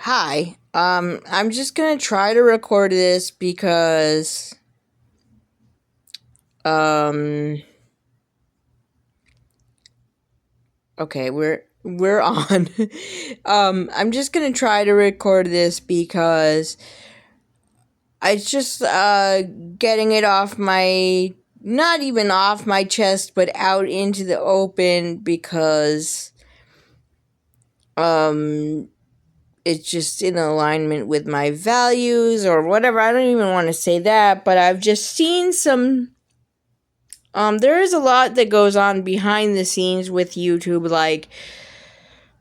Hi. I'm just gonna try to record this because um okay, we're on. I'm just gonna try to record this because I just getting it off my not even off my chest but out into the open because um it's just in alignment with my values or whatever. I don't even want to say that, but I've just seen some there is a lot that goes on behind the scenes with YouTube, like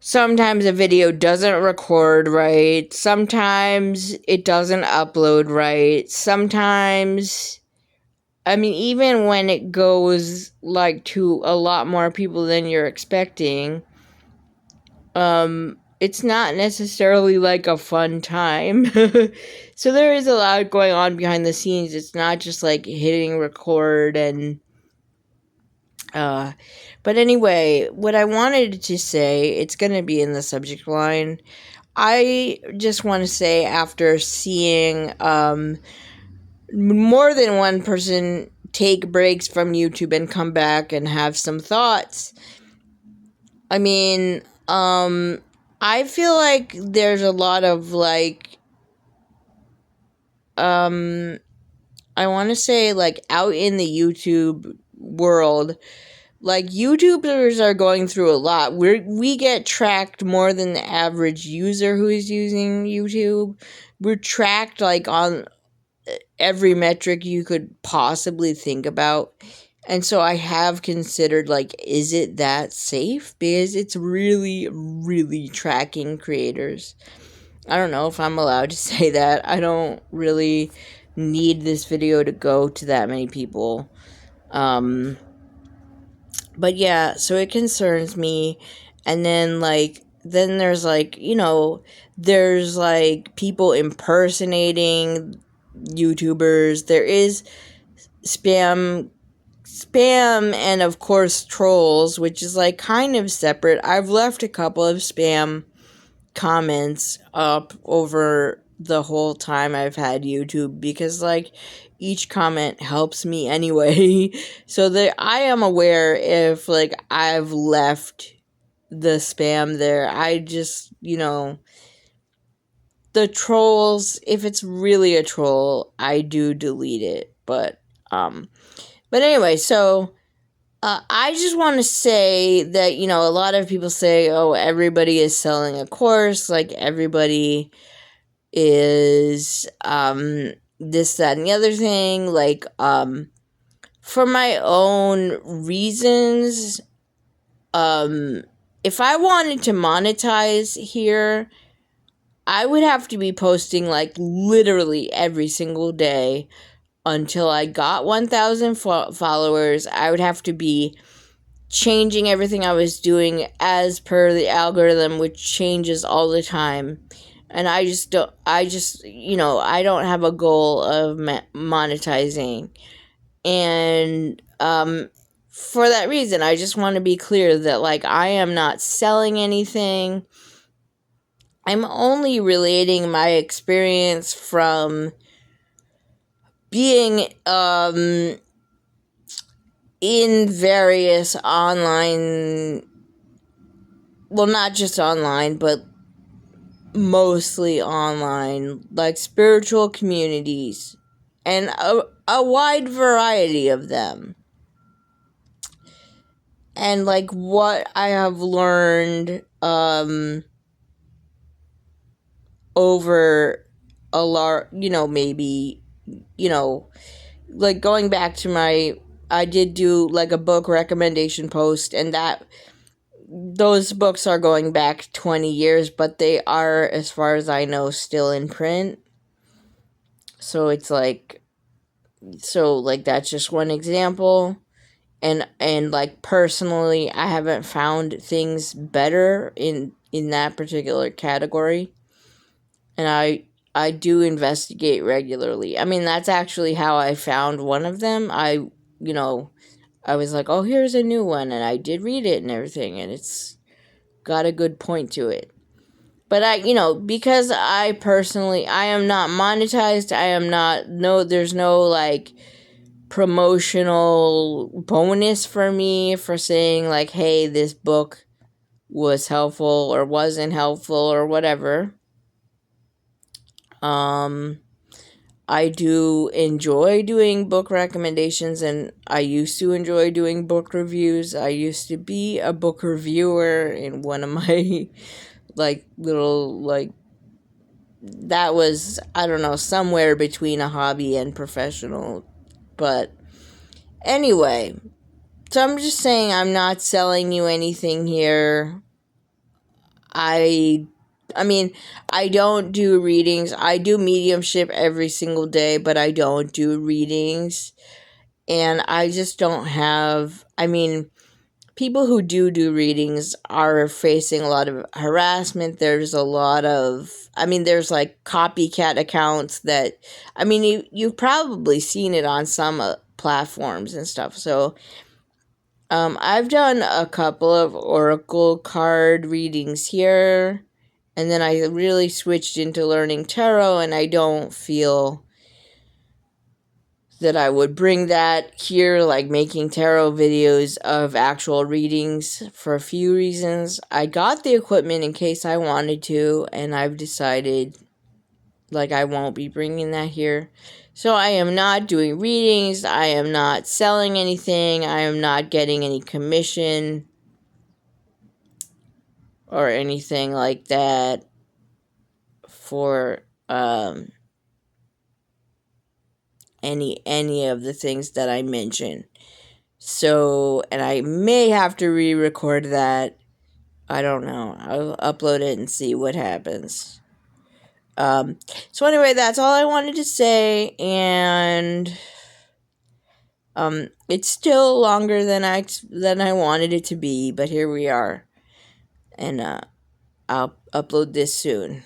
sometimes a video doesn't record right, sometimes it doesn't upload right, sometimes even when it goes like to a lot more people than you're expecting, it's not necessarily like a fun time. So there is a lot going on behind the scenes. It's not just like hitting record and but anyway, what I wanted to say, it's going to be in the subject line. I just want to say, after seeing more than one person take breaks from YouTube and come back and have some thoughts, I mean, I feel like there's a lot of I want to say out in the YouTube world, like YouTubers are going through a lot. We get tracked more than the average user who is using YouTube. We're tracked like on every metric you could possibly think about. And so I have considered, like, is it that safe? Because it's really, really tracking creators. I don't know if I'm allowed to say that. I don't really need this video to go to that many people. But yeah, so it concerns me. And then there's there's like people impersonating YouTubers. There is spam and of course trolls, which is like kind of separate. I've left a couple of spam comments up over the whole time I've had YouTube because like each comment helps me anyway. So that I am aware if like I've left the spam there. I just, the trolls, if it's really a troll, I do delete it. But anyway, so I just want to say that, a lot of people say, oh, everybody is selling a course, like everybody is this, that, and the other thing. For my own reasons, if I wanted to monetize here, I would have to be posting like literally every single day until I got 1,000 followers. I would have to be changing everything I was doing as per the algorithm, which changes all the time. And I don't have a goal of monetizing. And for that reason, I just want to be clear that like I am not selling anything. I'm only relating my experience from being in various online, well, not just online, but mostly online, like spiritual communities, and a wide variety of them. And like what I have learned over a lot, maybe, like going back to I did do like a book recommendation post, and those books are going back 20 years, but they are, as far as I know, still in print. So it's like that's just one example. And like personally, I haven't found things better in that particular category. And I do investigate regularly. I mean, that's actually how I found one of them. I was like, oh, here's a new one, and I did read it and everything, and it's got a good point to it. But because I personally, I am not monetized. I am not, no, there's no like promotional bonus for me for saying like, hey, this book was helpful or wasn't helpful or whatever. I do enjoy doing book recommendations, and I used to enjoy doing book reviews. I used to be a book reviewer in one of my like little like that was, I don't know, somewhere between a hobby and professional. But anyway, so I'm just saying I'm not selling you anything here. I I mean, I don't do readings. I do mediumship every single day, but I don't do readings. And I just don't have, people who do readings are facing a lot of harassment. There's a lot of, there's like copycat accounts that, you've probably seen it on some platforms and stuff. So, I've done a couple of oracle card readings here, and then I really switched into learning tarot, and I don't feel that I would bring that here, like making tarot videos of actual readings, for a few reasons. I got the equipment in case I wanted to, and I've decided like I won't be bringing that here. So I am not doing readings, I am not selling anything, I am not getting any commission or anything like that for any of the things that I mentioned. So, and I may have to re-record that. I don't know. I'll upload it and see what happens. So anyway, that's all I wanted to say, and it's still longer than I wanted it to be, but here we are, and I'll upload this soon.